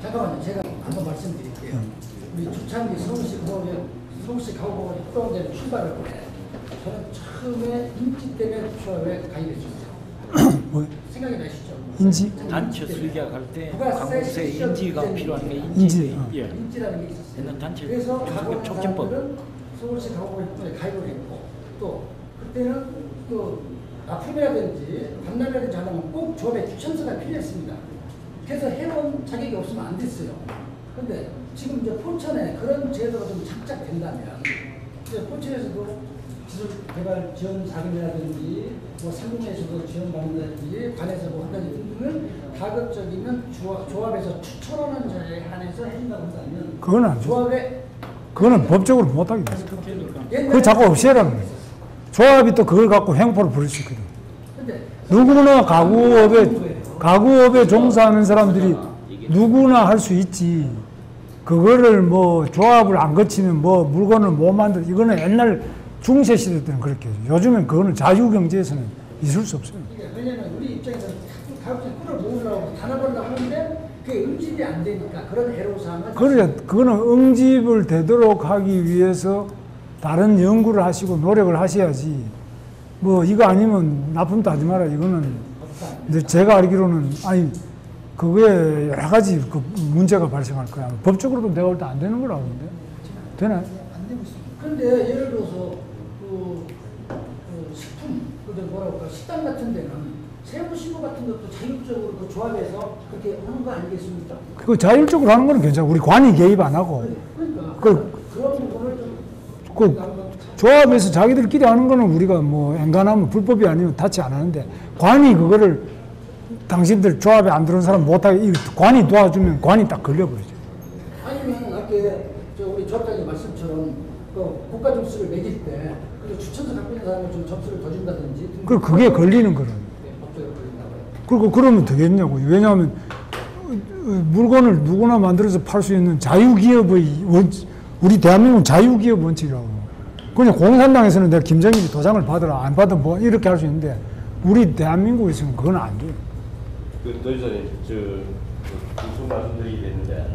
잠깐만요. 제가 한번 말씀드릴게요. 우리 주창기 서울시 가구보건 협동대회 출발할 때 저는 처음에 인지 때문에 조합에 가입했었어요. 뭐? 생각이 나시죠? 인지? 단체 수의계약할 때 강북세 인지가 필요한 게 인지라는 게 있었어요. 옛날 단체 그래서 가구보건 촉진법. 사람들은 서울시 가구보건 협동대회에 가입을 했고 또 그때는 또 납품이라든지 반납이라든지 하려면 꼭 조합에 추천서가 필요했습니다. 그래서 해본 자격이 없으면 안 됐어요. 그런데 지금 이제 포천에 그런 제도가 좀 착착된다면 이제 포천에서도 기술 개발 지원 자금이라든지 뭐 상공에서도 지원받는다든지 관에서 뭐 한다든지 등등을 가급적이면 조합에서 추천하는 자에 한해서 해준다고 한다면 그건 안 돼. 조합에 그거는 법적으로 못하게 돼. 그거 자꾸 없애라는 거예요. 조합이 또 그걸 갖고 횡포를 부릴 수 있거든. 누구나 가구업에 종사하는 사람들이 누구나 할 수 있지. 그거를 뭐 조합을 안 거치면 뭐 물건을 못 만들, 이거는 옛날 중세 시대 때는 그렇게 해요. 요즘엔 그거는 자유경제에서는 있을 수 없어요. 왜냐면 우리 입장에서 가급적 끌어모으려고 단합하려고 하는데 그게 응집이 안 되니까 그런 애로사항을. 그래, 그거는 응집을 되도록 하기 위해서 다른 연구를 하시고 노력을 하셔야지. 뭐 이거 아니면 납품도 하지 마라. 이거는 근데 제가 알기로는 아니 그거에 여러 가지 그 문제가 발생할 거야. 법적으로도 내가 볼 때 안 되는 거라고 하는데 되나요? 안 되고 있습니다. 그런데 예를 들어서 그 식품, 뭐라고 할까 식당 같은 데는 세무 신고 같은 것도 자율적으로 그 조합에서 그렇게 하는 거 아니겠습니까? 그거 자율적으로 하는 거는 괜찮아. 우리 관이 개입 안 하고. 그러니까 그런 부분을 좀 조합에서 자기들끼리 하는 거는 우리가 뭐 엔간하면 불법이 아니면 타치 안 하는데 관이 그거를 당신들 조합에 안 들어온 사람 못하게 관이 도와주면 관이 딱 걸려버리죠. 아니면 아까 우리 조합장님 말씀처럼 그 국가 점수를 매길 때 추천서 갖고 있는 사람을 좀 점수를 더 준다든지. 그게 걸리는 거는. 법적으로 걸린다고요. 그리고 그러면 되겠냐고. 왜냐하면 물건을 누구나 만들어서 팔 수 있는 자유기업의 우리 대한민국은 자유기업 원칙이라고. 그냥 공산당에서는 내가 김정일이 도장을 받으라 안 받으면 뭐 이렇게 할 수 있는데 우리 대한민국에서는 그건 안 돼요. 더 이전에 무슨 말씀드리게 됐는데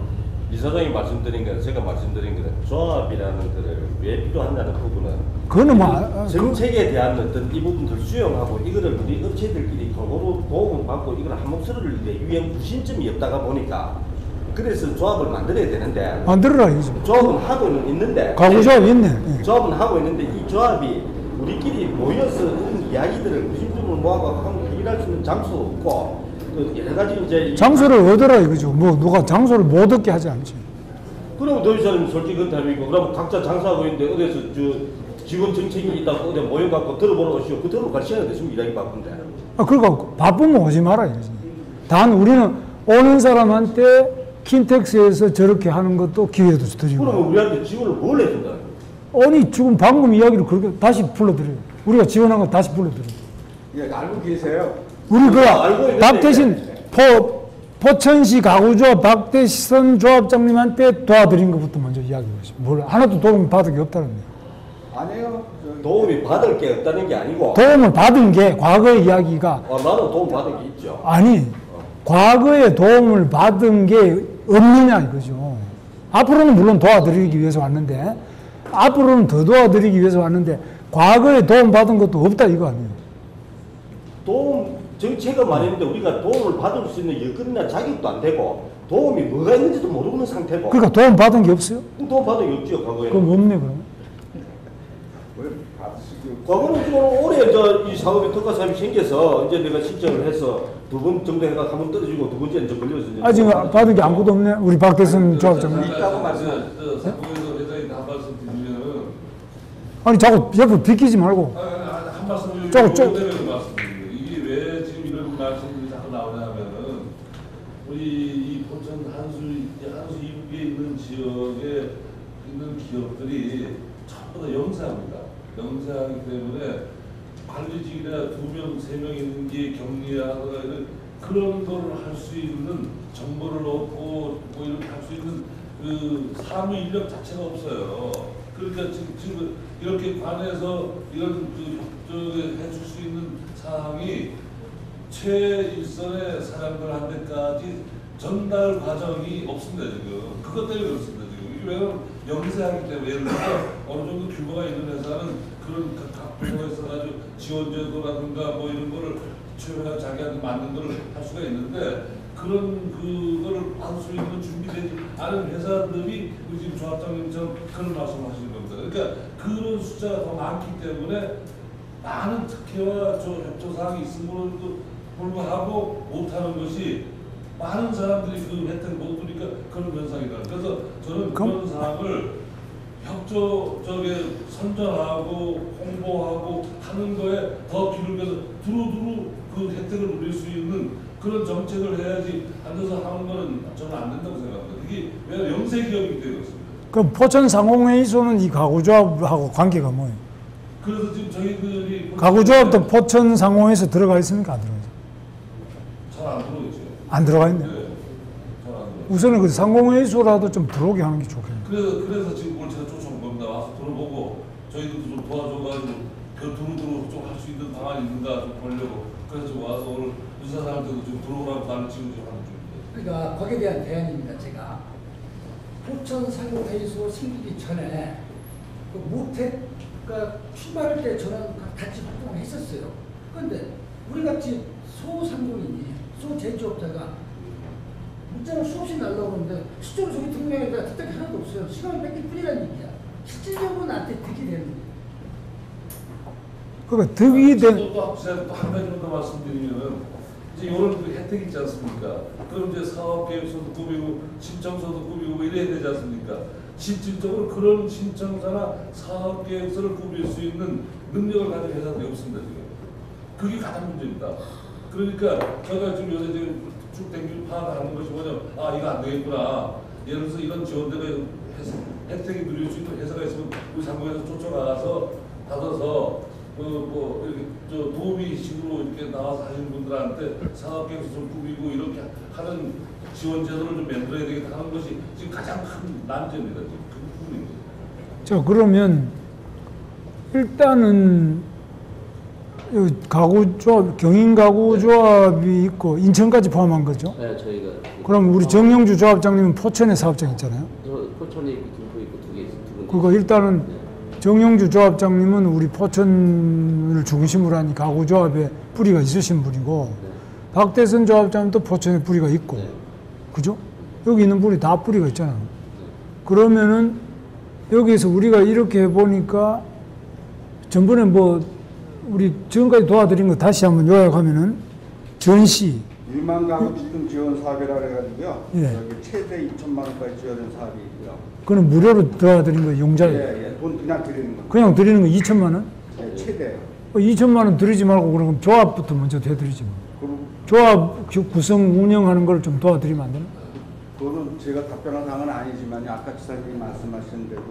이사장이 말씀드린 건 제가 말씀드린 건 조합이라는 것을 왜 필요한다는 부분은 그거는 뭐 정책에 대한 어떤 이 부분들 수용하고 이거를 우리 업체들끼리 골고루 도움을 받고 이걸 한몫 쓸을 유행 구심점이 없다가 보니까 그래서 조합을 만들어야 되는데 만들어라 이거죠. 조합은 하고는 있는데 가구조합이 있네. 조합은 하고 있는데 이 조합이 우리끼리 모여서 이런 이야기들을 구심점을 모아서 한번 해결할 수 있는 장소도 없고 또 여러 가지 이제 장소를 얻어라 이거죠. 뭐 누가 장소를 못 얻게 하지 않지. 그럼 더 이상 솔직히 그건 답이고 그러면 각자 장사하고 있는데 어디서 지원 정책이 있다고 어디 모여갖고 들어보러 오시오. 그 들어갈 시간이 됐으면 일하기 바쁜데. 그러니까 바쁘면 오지 마라 이거지. 단 우리는 오는 사람한테 킨텍스에서 저렇게 하는 것도 기회도 드리고. 그러면 우리한테 지원을 뭘 해준다? 아니 지금 방금 이야기를 그렇게 다시 불러드려요. 우리가 지원한 거 다시 불러드려요. 예, 알고 계세요. 우리 박대신 포천시 가구조합 박대신 조합장님한테 도와드린 것부터 먼저 이야기해보시죠. 뭘 하나도 도움 받은 게 없다는 거예요. 아니에요. 도움이 받을 게 없다는 게 아니고. 도움을 받은 게 과거의 이야기가. 나는 도움 받은 게 있죠. 아니 과거에 도움을 받은 게 없느냐 이거죠. 앞으로는 물론 도와드리기 위해서 왔는데 앞으로는 더 도와드리기 위해서 왔는데 과거에 도움 받은 것도 없다 이거 아니에요. 도움 정책을 말했는데 우리가 도움을 받을 수 있는 여건이나 자격도 안 되고 도움이 뭐가 있는지도 모르는 상태고. 그러니까 도움 받은 게 없어요? 도움 받은 게 없죠 과거에. 그럼 없네 그러면. 과거는 지금 올해 이 사업에 특가 사업이 생겨서 이제 내가 신청을 해서 2번 정도 해가 한 번 떨어지고 2번째는 이제 걸려서 이제. 아직 받은 게 아무것도 없네. 우리 박대선 조합장님. 있다고 말씀. 상공에서 회장님 한 말씀 드리면은. 아니 자꾸 옆으로 비키지 말고. 한 말씀 조금 말씀드립니다. 이게 왜 지금 이런 말씀들이 자꾸 나오냐면은 우리 이 포천 한수 이북에 있는 지역에 있는 기업들이 전부 다 영세합니다. 영세하기 때문에 관리직이나 2명, 3명 있는 게 격리하거나 그런 거를 할 수 있는 정보를 얻고 뭐 이렇게 할 수 있는 그 사무 인력 자체가 없어요. 그러니까 지금 이렇게 관해서 이런 그 협조를 해줄 수 있는 사항이 최일선의 사람들한테까지 전달 과정이 없습니다 지금. 그것 때문에 그렇습니다 지금. 이게 왜냐면 영세하기 때문에 예를 들어서 어느 정도 규모가 있는 회사는 그런 각 부서가 있어가지고 지원제도라든가 뭐 이런 거를 최소한 자기한테 맞는 걸 할 수가 있는데 그런 그거를 받을 수 있는 준비되지 않은 회사들이 우리 지금 조합장님처럼 그런 말씀하시는 겁니다. 그러니까 그런 숫자가 더 많기 때문에 많은 특혜와 협조 사항이 있음으로도 불구하고 못하는 것이 많은 사람들이 그 혜택을 못 누리니까 그런 현상이다. 그래서 저는 그런 사항을 협조적에 선전하고 홍보하고 하는 거에 더 기울여서 두루두루 그 혜택을 누릴 수 있는 그런 정책을 해야지 앉아서 하는 거는 저는 안 된다고 생각합니다. 이게 왜 영세 기업이기 때문에 그렇습니다. 그럼 포천 상공회의소는 이 가구조합하고 관계가 뭐예요? 그래서 지금 저희들이 가구조합도 포천 상공회의소 들어가 있습니까? 안 들어가 있어요? 잘안 들어오죠. 안 들어가 있네요. 네. 잘안 들어. 우선은 그 상공회의소라도 좀 들어오게 하는 게 좋겠네요. 그래서 지금 오늘 제가 쫓아온 겁니다. 와서 들어보고 저희들도 좀 도와줘가지고 그 두루두루 좀 할 수 있는 방안이 있는가 좀 보려고 그래서 좀 와서 오늘 의사사한테도 좀 들어오라고 나는 지금 좀 하는 중입니다. 그러니까 거기에 대한 대안입니다. 제가 포천 상공회의소 생기기 전에 그 모택가 출발할 때 저는 같이 활동을 했었어요. 그런데 우리 같이 소상공인이 소제조업자가 문자를 수없이 날라오는데 실제로 저기 등록에다 득택이 하나도 없어요. 시간을 뺏길 뿐이라는 얘기야. 실질적으로 나한테 득이 되는 거예요. 그러니까 득이 된 제가 또 한 가지 더 말씀드리면은 이제 이런 그 혜택이 있지 않습니까? 그럼 이제 사업계획서도 꾸미고 신청서도 꾸미고 뭐 이래야 되지 않습니까? 실질적으로 그런 신청서나 사업계획서를 꾸밀 수 있는 능력을 가진 회사들이 없습니다 지금. 그게 가장 문제입니다. 그러니까 제가 지금 요새 지금 쭉 땡기고 파악하는 것이 뭐냐면 아 이거 안 되겠구나. 예를 들어서 이런 지원대가 혜택이 누릴 수 있는 회사가 있으면 우리 상공에서 쫓아가서 받아서 뭐 이렇게 저 도우미식으로 이렇게 나와서 하시는 분들한테 사업계획서 좀 꾸미고 이렇게 하는 지원 제도를 좀 만들어야 되겠다 하는 것이 지금 가장 큰 난제입니다. 지금 그 부분입니다. 자 그러면 일단은 가구조합 경인가구조합이 있고 인천까지 포함한 거죠? 네, 저희가. 그럼 우리 정영주 조합장님은 포천에 사업장 있잖아요. 저 포천에 있고 김포 있고 두 개 있어요. 그거 일단은 네. 정영주 조합장님은 우리 포천을 중심으로 한 가구조합에 뿌리가 있으신 분이고 네. 박대선 조합장님도 포천에 뿌리가 있고 네. 그죠? 여기 있는 분이 다 뿌리가 있잖아요. 네. 그러면은 여기에서 우리가 이렇게 해보니까 전번에 뭐 우리 지금까지 도와드린 거 다시 한번 요약하면은 전시 1만 가구 집중 지원 사업이라 그래가지고요. 예. 여기 최대 2천만 원까지 지원된 사업이 있고요. 그거는 무료로 도와드린 거 용자예요. 예. 돈 그냥 드리는 거. 그냥 드리는 거 2천만 원? 예, 최대. 2천만 원 드리지 말고 그럼 조합부터 먼저 대드리지 뭐. 그리고 조합 구성 운영하는 걸 좀 도와드리면 안 되나? 그거는 제가 답변한 사항은 아니지만 아까 지사님이 말씀하신 대로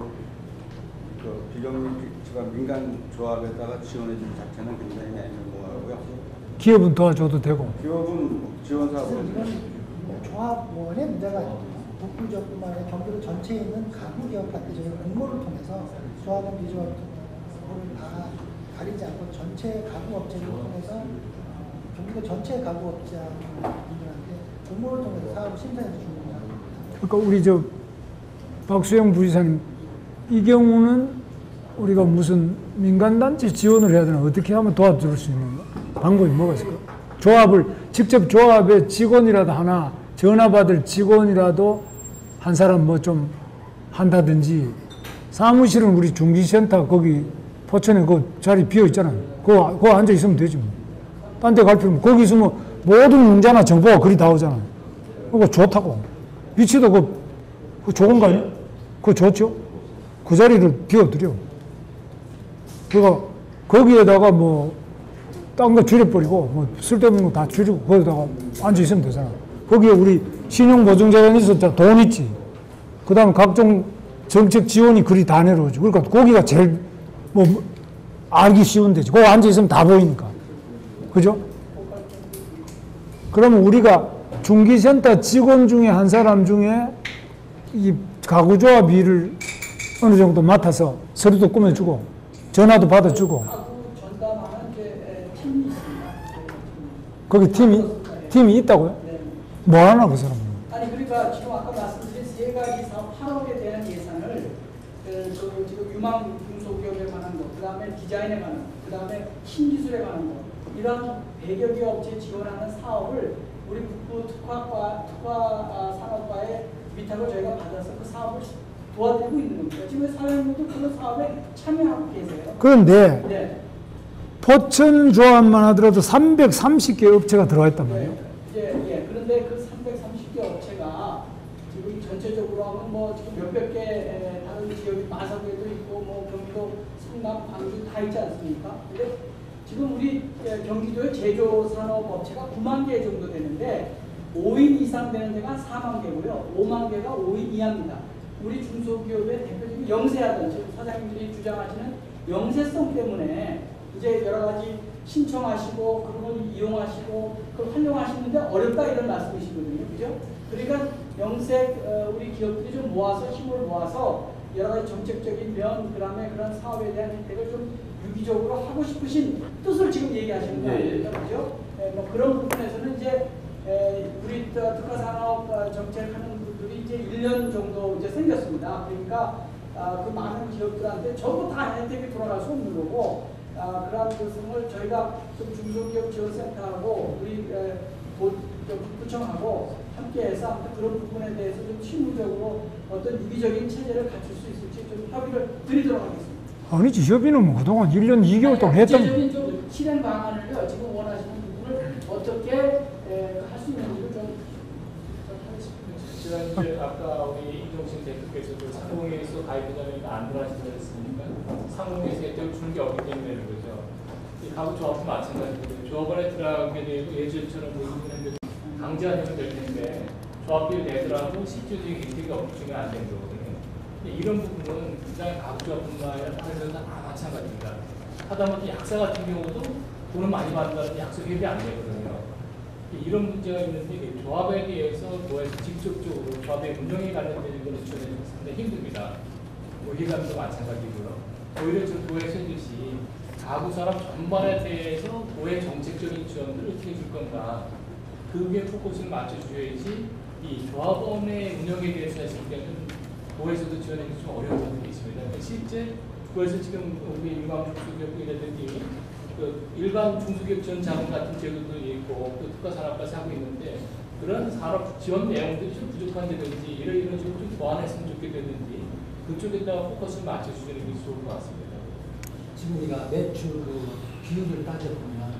그 비정규직과 민간 조합에다가 지원해 주는 자체는 굉장히 애매모호하고요. 기업은 도와줘도 되고. 기업은 지원 그래서 사업을 이건 조합원의 문제가 북부 지역뿐만 아니라 경기도 전체에 있는 가구 기업한테 저희가 공모를 통해서 조합원 비조합을 다 가리지 않고 전체 가구 업체를 통해서 경기도 전체 가구 업자분들한테 공모를 통해서 사업을 심사해서 주는 거예요. 그러니까 우리 저 박수영 부지사님 이 경우는 우리가 무슨 민간단체 지원을 해야 되나 어떻게 하면 도와줄 수 있는 방법이 뭐가 있을까? 조합을 직접 조합의 직원이라도 하나 전화 받을 직원이라도 한 사람 뭐 좀 한다든지 사무실은 우리 중기센터 거기 포천에 그 자리 비어 있잖아요. 그거 앉아 있으면 되지 뭐. 딴 데 갈 필요 없고 거기 있으면 모든 문자나 정보가 그리 다 오잖아요. 그거 좋다고. 위치도 그 좋은 거 아니야? 그거 좋죠? 그 자리를 비워드려. 그러니까 거기에다가 뭐 딴 거 줄여버리고 뭐 쓸데없는 거 다 줄이고 거기다가 앉아 있으면 되잖아. 거기에 우리 신용보증재단이 있었잖아. 돈 있지. 그 다음에 각종 정책 지원이 그리 다 내려오지. 그러니까 거기가 제일 뭐 알기 쉬운 데지. 거기 앉아 있으면 다 보이니까. 그죠? 그러면 우리가 중기센터 직원 중에 한 사람 중에 이 가구조합 일을 어느 정도 맡아서 서류도 꾸며주고, 전화도 받아주고. 가구 전담하는 팀이 있습니다. 거기 팀이 있다고요? 네. 뭐 하나 그 사람은? 아니 그러니까 지금 아까 말씀드린 세 가지 사업 8억에 대한 예산을 지금 유망 중소기업에 관한 것, 그 다음에 디자인에 관한 것, 그 다음에 신기술에 관한 것, 이런 100여 개 업체 지원하는 사업을 우리 북부 특화 산업과의 위탁을 저희가 받아서 그 사업을 도와드리고 있는 겁니다. 지금 사장님도 그런 사업에 참여하고 계세요. 그런데 네. 포천 조합만 하더라도 330개 업체가 들어와 있단 말이에요. 예. 그런데 그 330개 업체가 지금 전체적으로 하면 뭐 지금 몇백 개 다른 지역이 마산에도 있고 뭐 경기도 성남, 광주 다 있지 않습니까? 근데 지금 우리 경기도의 제조산업 업체가 9만 개 정도 되는데 5인 이상 되는 데가 4만 개고요. 5만 개가 5인 이하입니다. 우리 중소기업의 대표적인 영세하던 지금 사장님들이 주장하시는 영세성 때문에 이제 여러 가지 신청하시고 그런 걸 이용하시고 그걸 활용하시는데 어렵다 이런 말씀이시거든요. 그죠? 그러니까 영세 우리 기업들이 좀 모아서 힘을 모아서 여러 가지 정책적인 면 그다음에 그런 사업에 대한 혜택을 좀 유기적으로 하고 싶으신 뜻을 지금 얘기하시는 거 아닙니까? 그죠? 뭐 그런 부분에서는 이제 우리 특화산업 정책하는 분들이 이제 1년 정도 이제 생겼습니다. 그러니까 그 많은 기업들한테 전부 다 혜택이 돌아갈 수 없는 거고 그러한 것을 저희가 좀 중소기업 지원센터하고 우리 구청하고 함께해서 아무튼 그런 부분에 대해서 좀 실무적으로 어떤 유기적인 체제를 갖출 수 있을지 좀 협의를 드리도록 하겠습니다. 아니지, 협의는 뭐 그동안 1년 2개월 동안 했던. 구체적인 좀 실행 방안을요. 지금 원하시는 부분을 어떻게 할 수 있는지를 좀 제가 이제 아까 우리 이종신 대표께서도 상공회에서 가입회장이 안 들어가신다고 했으니까 상공회에서 혜택을 주는 게 없기 때문에 그런 거죠. 이 가구 조합도 마찬가지고 조합원에 들어가게 되고 예전처럼 모이는데 강제하면 될 텐데 조합비를 내더라도 실질적인 혜택이 없으면 안 되는 거거든요. 이런 부분은 굉장히 가구 조합뿐만 아니라 다른 데도 다 마찬가지입니다. 하다못해 약사 같은 경우도 돈을 많이 받는다는 약속 협의 안 되거든요. 이런 문제가 있는데 조합에 대해서 도에서 직접적으로 조합의 운영에 관련된 것을 지원해서 상당히 힘듭니다. 모기감도 마찬가지고요. 오히려 지금 도에서 해주시 가구 산업 전반에 대해서 도의 정책적인 지원들을 어떻게 줄 건가 그게 포커스를 맞춰줘야지 이 조합원의 운영에 대해서 했을 때는 도에서도 지원하기 좀 어려운 부분이 있습니다. 실제 도에서 지금 우리 일반 중소기업이라든지 그 일반 중소기업 지원 자금 같은 제도도 있고 또 특화산업까지 하고 있는데 그런 산업 지원 내용들이 좀 부족한데든지 이런 식으로 좀 보완했으면 좋겠다든지 그쪽에다가 포커스를 맞춰주시는 게 좋을 것 같습니다. 지금 우리가 매출 그 비율을 따져보면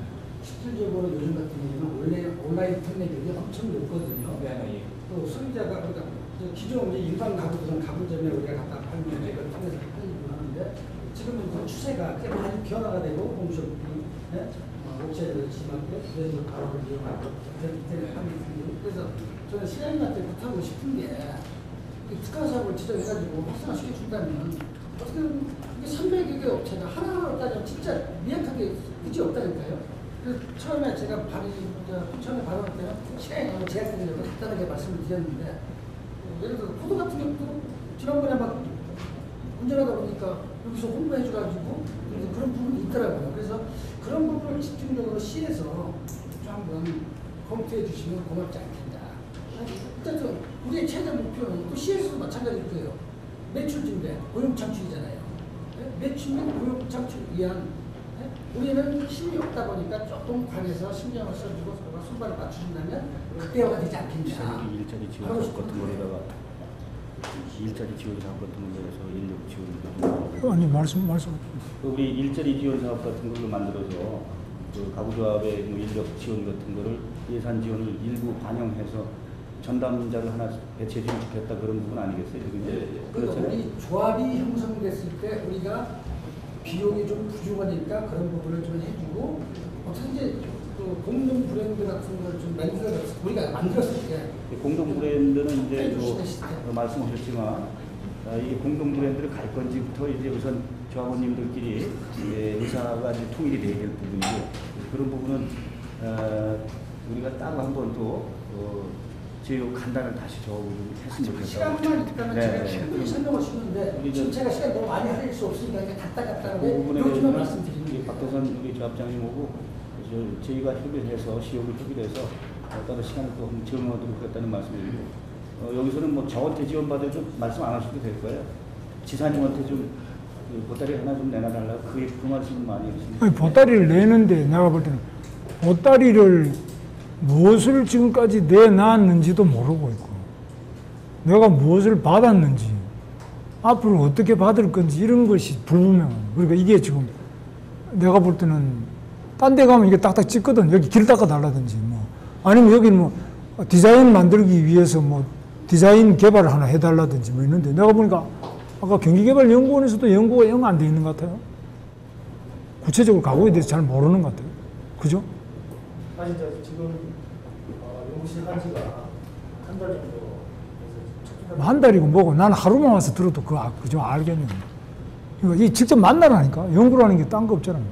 실질적으로 요즘 같은 경우는 온라인 판매율이 엄청 높거든요. 네. 또 소비자가 그러니까 기존 이제 일반 가구들은 가구점에 우리가 갖다 팔면 이걸 통해서 팔리고 하는데 지금은 그 추세가 꽤 많이 변화가 되고 홈쇼핑, 옥체를 심하게 브랜드 가구를 이용하고 인터넷 판매를 그래서 저는 시장님한테 부탁하고 싶은 게 특화사업을 지정해가지고 활성화시켜 준다면 어떻게 보면 300여 개 업체가 하나하나 따지면 진짜 미약하게 굳이 없다니까요. 그래서 처음에 제가 처음에 발언할 때는 시간이 너무 제약되려고 간단하게 말씀을 드렸는데 예를 들어 포도 같은 경우도 지난번에 막 운전하다 보니까 여기서 홍보해줘가지고 그런 부분이 있더라고요. 그래서 그런 부분을 집중적으로 시에서 좀 한번 검토해 주시면 고맙지 않겠나. 일단 우리의 최대 목표는 또 시에서도 마찬가지일 거예요. 매출 증대, 고용 창출이잖아요. 매출 및 고용 창출 위한 우리는 힘이 없다 보니까 조금 관해서 신경을 써주고 서로가 손발을 맞추신다면 그때가 되지 않겠냐. 일자리 지원 사업 같은 거에다가 일자리 지원 사업 같은 거에서 인력 지원 아니 말씀. 우리 일자리 지원 사업 같은 걸로 만들어서 그 가구조합의 인력 지원 같은 거를 예산 지원을 일부 반영해서 전담자를 하나 배치해주면 좋겠다 그런 부분 아니겠어요? 그러니까 우리 조합이 형성됐을 때 우리가 비용이 좀 부족하니까 그런 부분을 좀 해주고 어떻게 또 공동 브랜드 같은 걸 좀 우리가 만들었을 때 공동 브랜드는 이제 말씀하셨지만 이게 공동 브랜드를 갈 건지부터 이제 우선 조합원님들끼리 의사가 이제 통일이 돼야 될 부분이고 그런 부분은 우리가 따로 한번 또 제휴 간단을 다시 했으면 좋겠다고. 시간만 있다면 제가 충분히 설명할 수 있는데 지금 제가 시간 너무 많이 할수 없으니까 갔다 갔다 하는데 요즘에 말씀드리는 박 대선 우리 조합장님 오고 저희가 협의해서 시험을 협의해서 따로 시간을 또 정하도록 하겠다는 말씀이고 여기서는 뭐 저한테 지원받아도 말씀 안 하셔도 될 거예요. 지사님한테 좀 보따리 하나 좀 내놔달라고 그 말씀 많이 하십니다. 아니, 보따리를 내는데 내가 볼 때는 보따리를 무엇을 지금까지 내놨는지도 모르고 있고 내가 무엇을 받았는지 앞으로 어떻게 받을 건지 이런 것이 불분명해요. 그러니까 이게 지금 내가 볼 때는 딴 데 가면 이게 딱딱 찍거든. 여기 길 닦아달라든지 뭐 아니면 여기 뭐 디자인 만들기 위해서 뭐 디자인 개발을 하나 해달라든지 뭐 있는데 내가 보니까 아까 경기개발연구원에서도 연구가 영 안 돼 있는 것 같아요. 구체적으로 가구에 대해서 잘 모르는 것 같아요. 그죠? 사실 지금 연구실 한 지가 한 달 정도 한 달이고 뭐고 나는 하루만 와서 들어도 그죠 알겠네요. 그러니까 이 직접 만나라니까 연구라는 게 딴 거 없잖아요.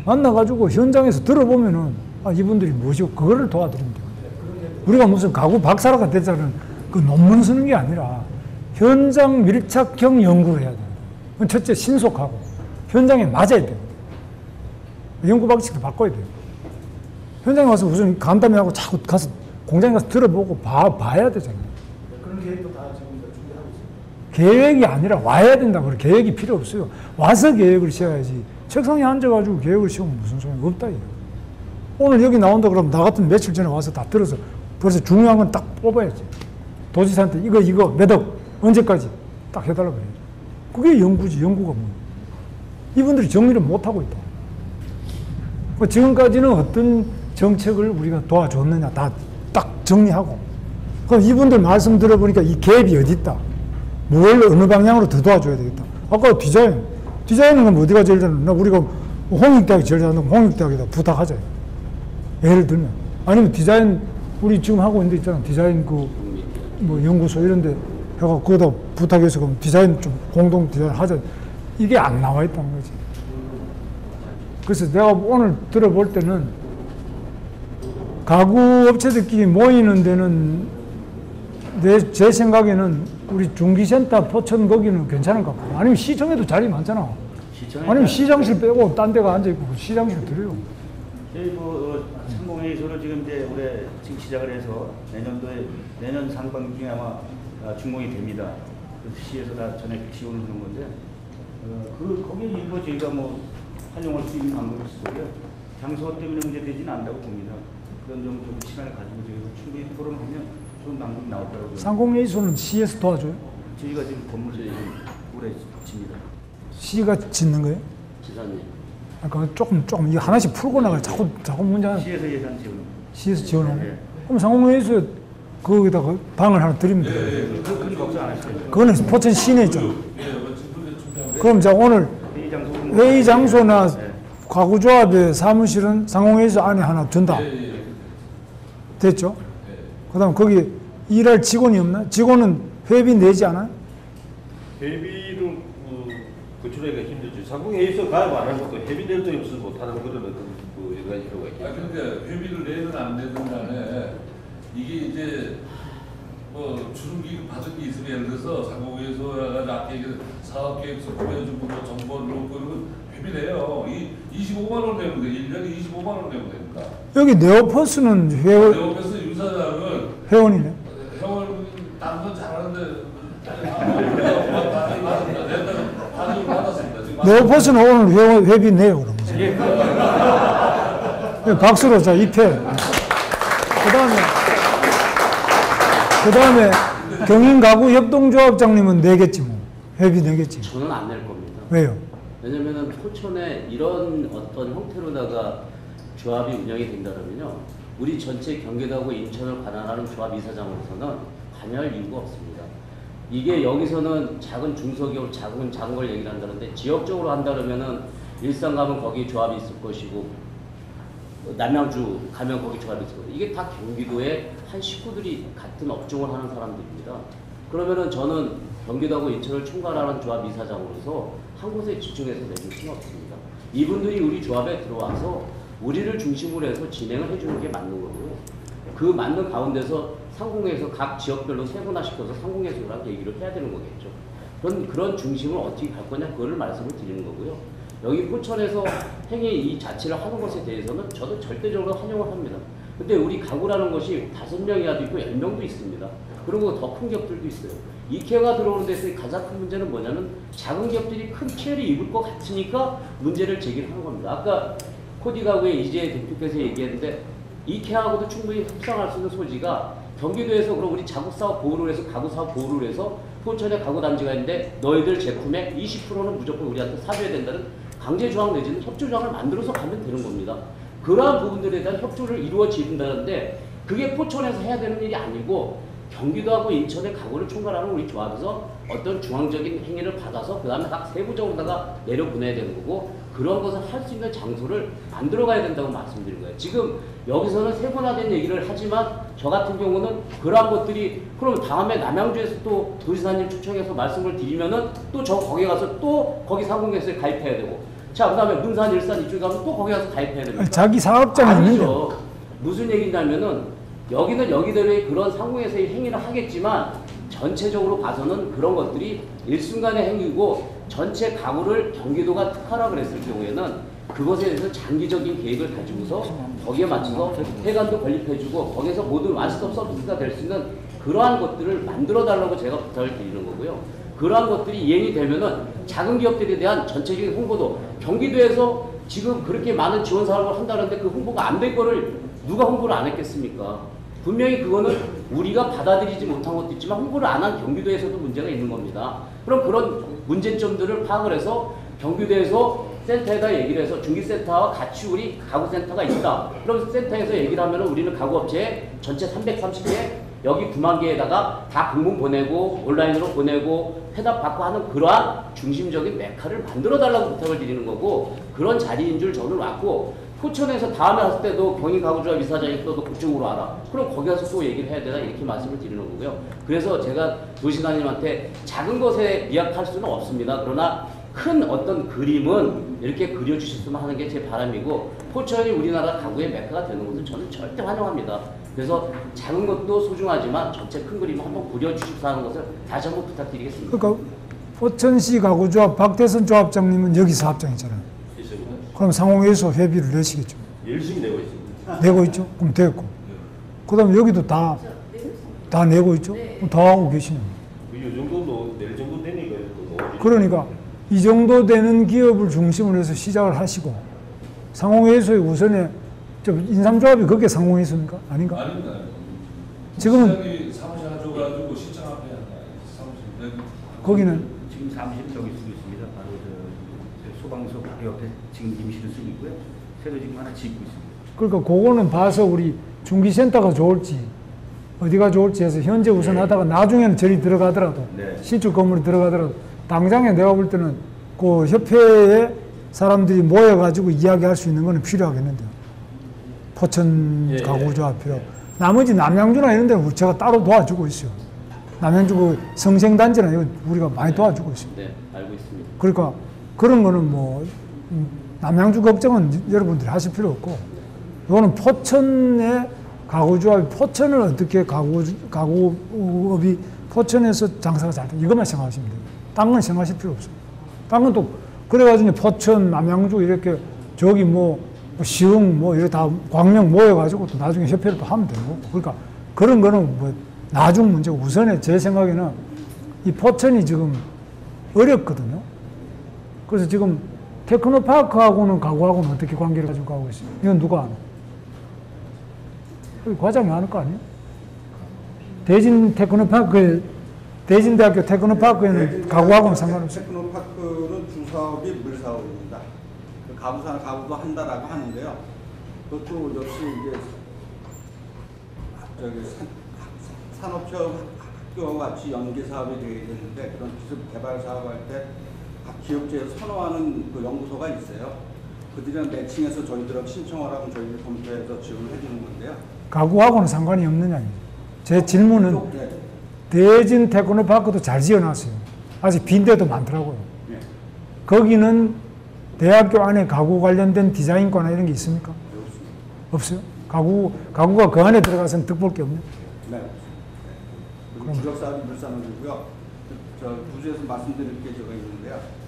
만나가지고 현장에서 들어보면은 이분들이 무엇이고 그거를 도와드리면 돼요. 우리가 무슨 가구 박사라가 됐자는 그 논문 쓰는 게 아니라 현장 밀착형 연구를 해야 돼요. 첫째 신속하고 현장에 맞아야 돼요. 연구 방식도 바꿔야 돼요. 현장에 와서 무슨 간담회 하고 자꾸 가서 공장에 가서 들어보고 봐야 되잖아요. 그런 계획도 다 지금 준비하고 있습니다. 계획이 아니라 와야 된다고 그래. 계획이 필요 없어요. 와서 계획을 세워야지. 책상에 앉아가지고 계획을 세우면 무슨 소용이 없다 이거. 오늘 여기 나온다 그러면 나 같은 며칠 전에 와서 다 들어서 벌써 중요한 건 딱 뽑아야지. 도지사한테 이거 몇 억 언제까지 딱 해달라고 해야지. 그게 연구지. 연구가 뭐. 이분들이 정리를 못하고 있다. 지금까지는 어떤 정책을 우리가 도와줬느냐 다 딱 정리하고 그럼 이분들 말씀 들어보니까 이 갭이 어디 있다. 뭘 어느 방향으로 더 도와줘야 되겠다. 아까 디자인은 어디가 제일 잘하나? 우리가 홍익대학이 제일 잘하는 홍익대학에다 부탁하자. 예를 들면 아니면 디자인 우리 지금 하고 있는 데 있잖아. 디자인 뭐 연구소 이런 데 해가 그거다 부탁해서 그럼 디자인 좀 공동 디자인 하자. 이게 안 나와 있다는 거지. 그래서 내가 오늘 들어볼 때는 가구 업체들끼리 모이는 데는 제 생각에는 우리 중기센터 포천 거기는 괜찮을 것 같고 아니면 시청에도 자리 많잖아. 아니면 시장실 빼고 딴 데가 앉아있고 시장실 들어요. 저희 상공회의소를 지금 이제 올해 지금 시작을 해서 내년 상반기에 아마 준공이 됩니다. 시에서 다 전액 지원을 하는 건데 거기에 일부 저희가 뭐 활용할 수 있는 방법이 있어요. 장소 때문에 문제되지는 않다고 봅니다. 그런 정도 시간을 가지고 저희가 충분히 토론하면 좋은 방법이 나올 거라고. 상공회의소는 시에서 도와줘요? 저희가 지금 건물 지금 올해 짓니다. 시가 짓는 거예요? 지사님. 아까 조금 이거 하나씩 풀고 나가 자꾸 문제 하나. 시에서 예산 지원. 시에서 지원하네. 네. 그럼 상공회의소에 거기다가 방을 하나 드리면 돼요. 그건 걱정 안 하셔도 돼요. 그거는 포천 시내에 있잖아. 그럼 이제 오늘 회의 장소나 가구조합의 사무실은 상공회의소 안에 하나 둔다. 됐죠? 그 다음 거기 일할 직원이 없나? 직원은 회비 내지 않아요? 회비를 구출하기가 힘들죠. 상공회의소 가입 안 하는 것도 회비 낼 돈이 없어서 못하는 그런 어떤 여러 가지 필요가 있겠죠. 그러니까 회비를 내든 안 내든 간에 이게 이제 뭐 주름기 받은 게 있으면 예를 들어서 상공회의소가 아까 얘기한 사업계획서 보여주고 뭐 정보를 놓고 그러면 회비 내요. 25만 원 내면 돼. 1년에 25만 원 내면 됩니다. 여기 네오퍼스는 회원. 네오퍼스 유사장은 회원이네. 회원 다른 건 잘하는데 네오퍼스는 오늘 회비 내요 그러면. 박수로 자 입회. 그다음에 경인가구협동조합장님은 내겠지 뭐. 회비 내겠지. 저는 안 낼 겁니다. 왜요? 왜냐면은 포천에 이런 어떤 형태로다가 조합이 운영이 된다면요, 우리 전체 경기도하고 인천을 관할하는 조합 이사장으로서는 관여할 이유가 없습니다. 이게 여기서는 작은 중소기업 작은 걸 얘기를 한다는데 지역적으로 한다 그러면은 일산 가면 거기 조합이 있을 것이고 남양주 가면 거기 조합이 있을 거고 이게 다 경기도의 한 식구들이 같은 업종을 하는 사람들입니다. 그러면은 저는 경기도하고 인천을 총괄하는 조합 이사장으로서 한 곳에 집중해서 내줄 수는 없습니다. 이분들이 우리 조합에 들어와서 우리를 중심으로 해서 진행을 해주는 게 맞는 거고요. 그 맞는 가운데서 상공회에서 각 지역별로 세분화시켜서 상공회의소랑 얘기를 해야 되는 거겠죠. 그런 중심을 어떻게 갈 거냐 그거를 말씀을 드리는 거고요. 여기 포천에서 행위 이 자체를 하는 것에 대해서는 저도 절대적으로 환영을 합니다. 근데 우리 가구라는 것이 5명이라도 있고 10명도 있습니다. 그리고 더 큰 기업들도 있어요. 이케아가 들어오는 데서의 가장 큰 문제는 뭐냐면 작은 기업들이 큰 피해를 입을 것 같으니까 문제를 제기하는 겁니다. 아까 코디 가구의 이재 대표께서 얘기했는데 이케아하고도 충분히 협상할 수 있는 소지가 경기도에서 그럼 우리 자국사업 보호를 해서 가구사업 보호를 해서 포천에 가구단지가 있는데 너희들 제품의 20%는 무조건 우리한테 사줘야 된다는 강제조항 내지는 협조조항을 만들어서 가면 되는 겁니다. 그러한 부분들에 대한 협조를 이루어진다는데 그게 포천에서 해야 되는 일이 아니고 경기도하고 인천의 가구를 총괄하는 우리 조합에서 어떤 중앙적인 행위를 받아서 그 다음에 각 세부적으로다가 내려보내야 되는 거고 그런 것을 할 수 있는 장소를 만들어 가야 된다고 말씀드린 거예요. 지금 여기서는 세분화된 얘기를 하지만 저 같은 경우는 그러한 것들이 그럼 다음에 남양주에서 또 도지사님 초청해서 말씀을 드리면은 또 저 거기 가서 또 거기 상공회사에 가입해야 되고 자 그 다음에 문산, 일산 이쪽에 가면 또 거기 가서 가입해야 됩니다. 자기 사업장이 있는데 무슨 얘기냐면은 여기는 여기대로의 그런 상공회사의 행위를 하겠지만 전체적으로 봐서는 그런 것들이 일순간의 행위고 전체 가구를 경기도가 특화라 그랬을 경우에는 그것에 대해서 장기적인 계획을 가지고서 거기에 맞춰서 해관도 건립해주고 거기에서 모든 완스톱 서비스가 될 수 있는 그러한 것들을 만들어 달라고 제가 부탁을 드리는 거고요. 그러한 것들이 이행이 되면은 작은 기업들에 대한 전체적인 홍보도 경기도에서 지금 그렇게 많은 지원 사업을 한다는데 그 홍보가 안 될 거를 누가 홍보를 안 했겠습니까? 분명히 그거는 우리가 받아들이지 못한 것도 있지만 홍보를 안 한 경기도에서도 문제가 있는 겁니다. 그럼 그런 문제점들을 파악을 해서 경기도에서 센터에다 얘기를 해서 중기센터와 같이 우리 가구센터가 있다. 그럼 센터에서 얘기를 하면 우리는 가구업체 전체 330개 여기 9만 개에다가 다 공문 보내고 온라인으로 보내고 회답 받고 하는 그러한 중심적인 메카를 만들어 달라고 부탁을 드리는 거고 그런 자리인 줄 저는 왔고 포천에서 다음에 왔을 때도 경인가구조합 이사장이 또 그쪽으로 와라. 그럼 거기 가서 또 얘기를 해야 되나 이렇게 말씀을 드리는 거고요. 그래서 제가 도시관님한테 작은 것에 미약할 수는 없습니다. 그러나 큰 어떤 그림은 이렇게 그려주셨으면 하는 게 제 바람이고 포천이 우리나라 가구의 메카가 되는 것은 저는 절대 환영합니다. 그래서 작은 것도 소중하지만 전체 큰 그림을 한번 그려주십사 하는 것을 다시 한번 부탁드리겠습니다. 그러니까 포천시 가구조합 박대선 조합장님은 여기 사업장이잖아요. 그럼 상호회에서 회비를 내시겠죠. 열심히 내고 있습니다. 내고 있죠? 그럼 됐고. 그 다음에 여기도 다 내고 있죠? 그럼 다 하고 계시는 거예요. 이 정도도 낼 정도 되니까 또 그러니까 이 정도 되는 기업을 중심으로 해서 시작을 하시고 상호회에서의 우선에 인삼조합이 그게 상호회수입니까? 아닌가? 아닙니다. 지금은 시장이 사무실 가져가지고 시청 앞에 사무실 거기는 지금 사무실 저기 쓰고 있습니다. 바로 저 소방서 바로 옆에 지금 임시로 쓰고 있고요. 새로 지금 하나 짓고 있습니다. 그러니까 그거는 봐서 우리 중기센터가 좋을지 어디가 좋을지 해서 현재 우선 하다가 나중에는 저리 들어가더라도 실주 건물에 들어가더라도 당장에 내가 볼 때는 그 협회에 사람들이 모여가지고 이야기할 수 있는 거는 필요하겠는데요. 포천 가구조합 필요하고 나머지 남양주나 이런 데는 제가 따로 도와주고 있어요. 남양주 그 성생단지나 이거 우리가 많이 도와주고 있어요. 네, 알고 있습니다. 그러니까 그런 거는 뭐 남양주 걱정은 여러분들이 하실 필요 없고 이거는 포천의 가구조합이 포천을 어떻게 가구업이 포천에서 장사가 잘 돼 이것만 생각하시면 돼요. 딴 건 생각하실 필요 없어요. 딴 건 또 그래가지고 포천, 남양주 이렇게 저기 뭐 시흥 뭐 이렇게 다 광명 모여가지고 또 나중에 협회를 또 하면 되고 그러니까 그런 거는 뭐 나중 문제고 우선에 제 생각에는 이 포천이 지금 어렵거든요. 그래서 지금 테크노파크하고는 가구하고는 어떻게 관계를 가지고 가고 있어요? 이건 누가 아나? 과장이 아는 거 아니에요? 대진대학교 테크노파크에는 가구하고는 상관없어요. 테크노파크는 주사업이 물사업입니다. 가구도 한다라고 하는데요. 그것도 역시 이제 산업체험 학교와 같이 연계 사업이 되어야 되는데 그런 기술 개발 사업할 때 각 기업체에서 선호하는 그 연구소가 있어요. 그들이랑 매칭해서 저희들하고 신청을 하면 저희들 검토해서 지원을 해주는 건데요. 가구하고는 상관이 없느냐. 제 질문은 대진 테크노파크도 잘 지어놨어요. 아직 빈 데도 많더라고요. 네. 거기는 대학교 안에 가구 관련된 디자인과나 이런 게 있습니까? 없어요? 가구가 그 안에 들어가서는 득볼 게 없네. 네. 그리고 주력 사업이 물산업이고요. 저 부주에서 말씀드릴 게 제가 있는데요.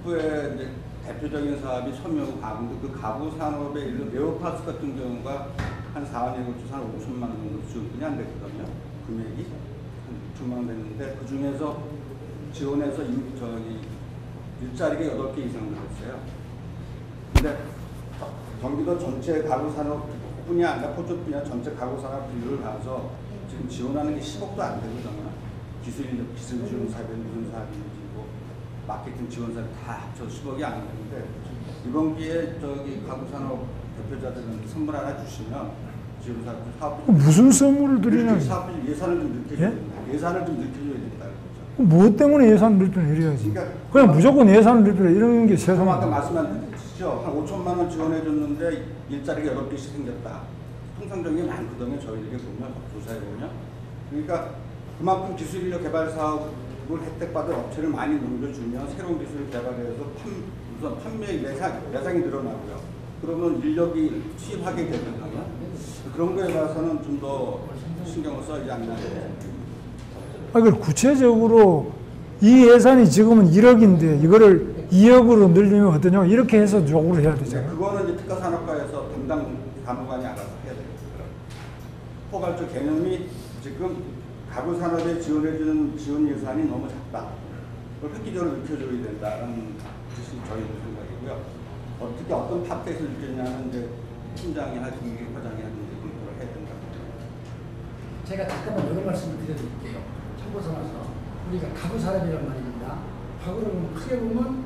특부의 이제 대표적인 사업이 섬유 가구인데 그 가구 산업에 있는 네오파스 같은 경우가 한 4년에 걸쳐서 한 5천만 원 정도 지원이 안 됐거든요. 금액이 한 6천만 원 됐는데 그 중에서 지원해서 일자리가 8개 이상 늘었어요. 근데 경기도 전체 가구 산업뿐이 아니라 포천뿐이 아니라 전체 가구 산업 비율을 봐서 지금 지원하는 게 10억도 안 되거든요. 기술 지원 사업이 무슨 사업인지 뭐 마케팅 지원 사업 다 합쳐 10억이 안 되는데 이번 기회에 가구 산업 대표자들은 선물 하나 주시면 지원 사업 무슨 선물을 드리냐고. 사업 예산을 좀 늘려줘야 된다. 예산을 좀 늘려줘야 된다. 뭐 때문에 예산 늘리면 이래야지. 그러니까 그냥 무조건 예산을 늘리라 이런 게 제가 세상에. 아까 말씀하셨죠. 한 5천만 원 지원해줬는데 일자리가 8개씩 생겼다. 통상적인 게 많거든요. 저희들이 보면 조사해 보면. 그러니까 그만큼 기술인력 개발 사업을 혜택받을 업체를 많이 늘려주면 새로운 기술을 개발해서 우선 판매 매상이 늘어나고요. 그러면 인력이 투입하게 되거든요. 그런 거에 봐서는 좀 더 신경을 써야지 않나. 그 구체적으로 이 예산이 지금은 1억인데 이거를 2억으로 늘리면 어떠냐 이렇게 해서 요구를 해야 되잖아요. 그거는 이제 특가산업과에서 담당 사무관이 알아서 해야 돼요. 포괄적 개념이 지금 가구 산업에 지원해주는 지원 예산이 너무 작다. 그걸 획기적으로 느껴줘야 된다는 뜻이 저희 생각이고요. 어떻게 어떤 파트에서 느꼈냐는 이제 팀장이 하든 과장이 하든 그걸 해야 된다. 제가 잠깐만 이런 말씀을 드려드릴게요. 참고 삼아서 우리가 가구 산업이란 말입니다. 가구를 크게 보면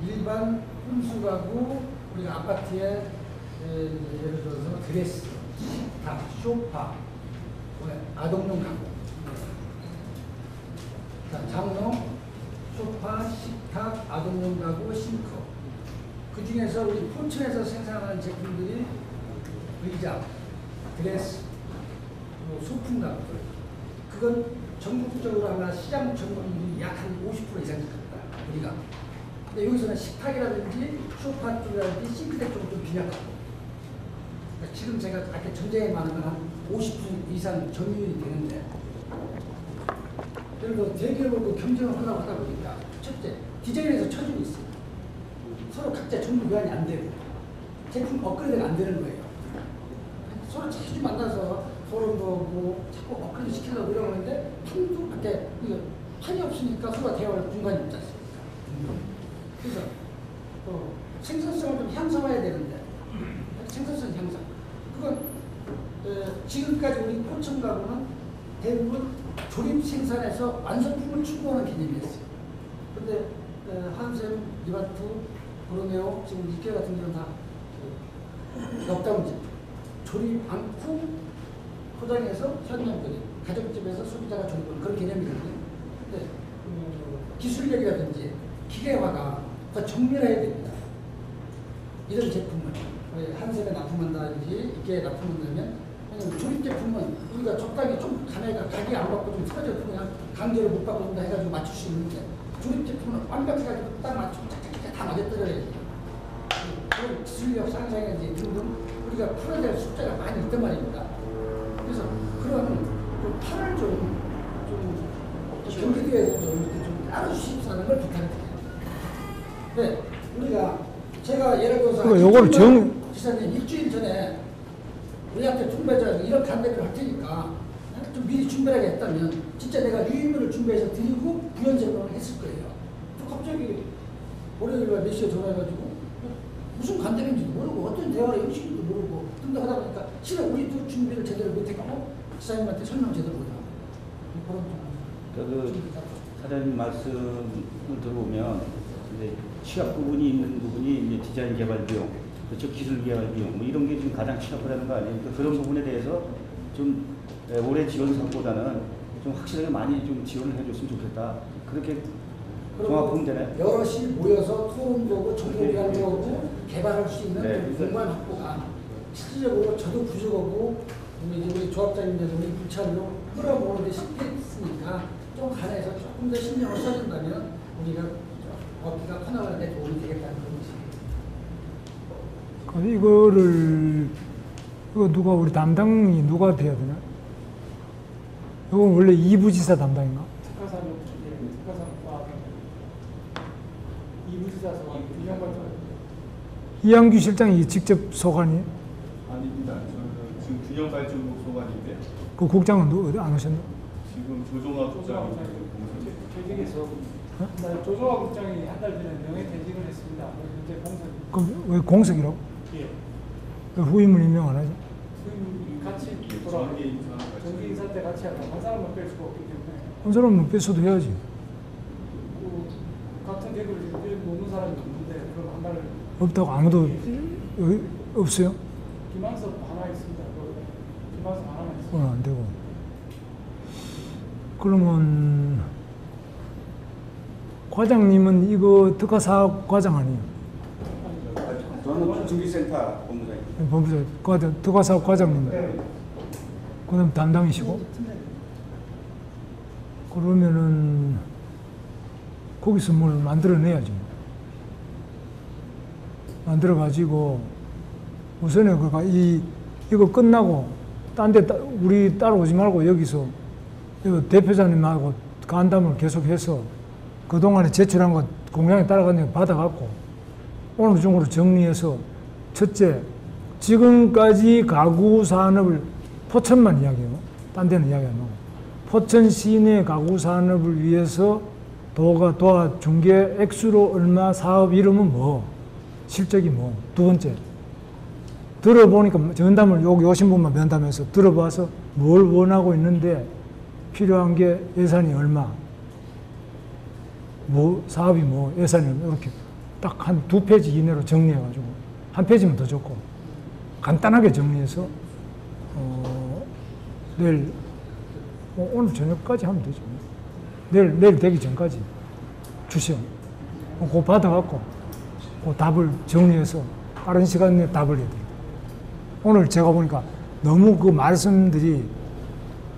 일반 혼수 가구, 우리가 아파트에 예를 들어서 드레스, 식탁, 소파, 아동용 가구, 장롱, 소파, 식탁, 아동용 가구, 싱크. 그 중에서 우리 포천에서 생산하는 제품들이 의자, 드레스, 소품 가구들. 그건 전국적으로 아마 시장 점유율이 약 한 50% 이상 됩니다. 우리가. 근데 여기서는 식탁이라든지 소파 쪽이라든지 싱크대 쪽은 좀 빈약하고. 그러니까 지금 제가 아까 전쟁에 많으면 한 50% 이상 점유율이 되는데, 예를 들어 대기업하고 경쟁을 하려고 하다 보니까 첫째, 디자인에서 처지고 있어요. 서로 각자 정보 교환이 안 되고 제품 업그레이드가 안 되는 거예요. 서로 자주 만나서 서로도 뭐 자꾸 업그레이드 시키려고 이러는데 판도 밖에 판이 없으니까 서로 대화할 공간이 없지 않습니까? 그래서 생산성을 좀 향상해야 되는데 생산성 향상. 그건 지금까지 우리 포천 가구는 대부분 조립 생산에서 완성품을 추구하는 개념이었어요. 그런데 한샘, 이마트, 브로네오, 지금 이케아 같은 경우는 다 넉다운 제품. 조립 않고 포장해서 현장 조립, 가정집에서 소비자가 조립하는 그런 개념이거든요. 근데 기술력이라든지 기계화가 더 정밀해야 됩니다. 이런 제품을 한샘에 납품한다든지 이케아에 납품한다면 왜냐면 조립 제품은 우리가 적당히 좀 가격이 안 받고 좀 틀어져도 그냥 강제로 못 바꾼다 해가지고 맞출 수 있는데 조립 제품은 완벽해가지고 딱 맞추고 짝짝짝 다 맞아떨어야지. 그런 기술력 상승이라든지 등등 우리가 풀어야 될 숙제가 많이 있단 말입니다. 그래서 그런 판을 좀 경기도에서 좀 알아주십사는 걸 부탁드려요. 네, 우리가 제가 예를 들어서 요거를 지사님 일주일 전에 우리한테 준비해서 이런 간대를 할 테니까 좀 미리 준비하게 했다면 진짜 내가 유인물을 준비해서 드리고 부연제공을 했을 거예요. 또 갑자기 월요일날 몇 시에 전화해가지고 무슨 간대인지도 모르고 어떤 대화의 형식인지도 모르고 근데 하다 보니까 실은 우리도 준비를 제대로 못했고 지사님한테 설명 제대로 못하고 그 사장님 말씀을 들어보면 이제 취약 부분이 있는 부분이 이제 디자인 개발 비용, 그렇죠, 기술 개발 비용 뭐 이런 게 지금 가장 취약하다는 거 아니에요? 그러니까 그런 부분에 대해서 좀 올해 지원사보다는 좀 확실하게 많이 좀 지원을 해줬으면 좋겠다. 그렇게 종합하면 되나요? 여럿이 모여서 토론도 하고 정보기관도 하고 개발할 수 있는 네, 공간 확보가 실질적으로 저도 부족하고 우리 조합장님들도 우리 불찰로 끌어모으는데 실패했으니까 좀 간에서 조금 더 신경을 써준다면 우리가 업계가 커나가는데 도움이 되겠다는 그런 것이에요. 이거 누가 우리 담당이 누가 돼야 되나? 이건 원래 이부지사 담당인가? 특화산업 이무지사 소관, 균형발전. 이양규 실장이 직접 소관이에요? 아닙니다. 저는 지금 균형발전국 소관인데 그 국장은 안 오셨나? 지금 조종학 국장이 퇴직해서 조종학 국장이 한 달 전에 명예퇴직을 했습니다. 현재 공석. 그럼 왜 공석이라고? 예. 왜 후임을 임명 안 하죠? 같이 돌아. 정기 인사 때 같이 하고 한 사람만 뺄 수가 없기 때문에. 한 사람은 뺏어도 해야지. 같은 계급을 지금 놓는 사람이 없는데 그럼 한 달을. 없다고 아무도 없어요? 김한섭 하나 있습니다. 김한섭 하나만 있습니다. 그건 안 되고. 그러면 과장님은 이거 특화사업 과장 아니에요? 저는 준비센터 본부장입니다. 본부장, 과장, 특화사업 과장님. 그다음 담당이시고. 그러면은 거기서 뭘 만들어내야죠. 만들어가지고 우선에 그가 이거 끝나고 딴 데 우리 따라오지 말고 여기서 이거 대표자님하고 간담을 계속해서 그동안에 제출한 것 공장에 따라가는 거 받아갖고 어느 정도로 정리해서 첫째, 지금까지 가구 산업을 포천만 이야기해요. 딴 데는 이야기 안 하고. 포천 시내 가구 산업을 위해서 도가 도와준 게 액수로 얼마, 사업 이름은 뭐, 실적이 뭐. 두 번째, 들어보니까 면담을 여기 오신 분만 면담해서 들어봐서 뭘 원하고 있는데 필요한 게 예산이 얼마, 뭐 사업이 뭐, 예산이 이렇게 딱 한 2페이지 이내로 정리해가지고 한 페이지면 더 좋고 간단하게 정리해서 내일 오늘 저녁까지 하면 되죠. 내일 되기 전까지 주시오. 그거 받아갖고 그 답을 정리해서 빠른 시간 내에 답을 해야 돼요. 오늘 제가 보니까 너무 그 말씀들이